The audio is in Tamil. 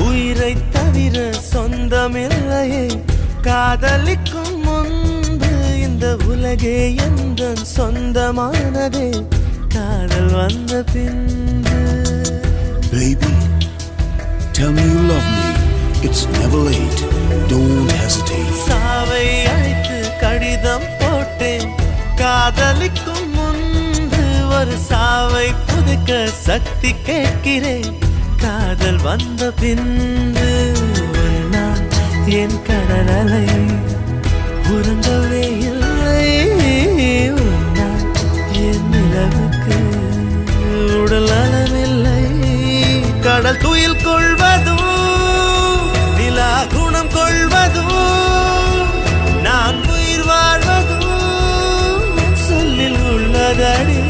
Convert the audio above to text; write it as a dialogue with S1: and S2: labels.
S1: உயிரை தவிர சொந்தமில்லையே காதலிக்கும் முன்பு இந்த உலகே எந்த சொந்தமானதே காதல் வந்த பின்பு.
S2: Baby, tell me you love me. It's never late. Don't hesitate.
S1: சாவை அழைத்து கடிதம் போட்டேன் காதலிக்கும் முன்பு ஒரு சாவை புதுக்க சக்தி கேட்கிறேன் காதல் வந்த பின்பு. நான் என் கடலலை உறங்கவே இல்லை நான் என் நிலவுக்கு உடல் நலமில்லை. கடல் துயில் கொள்வதும் நிலா குணம் கொள்வதும் நான் உயிர் வாழ்வதும் சொல்லில் உள்ளதடி.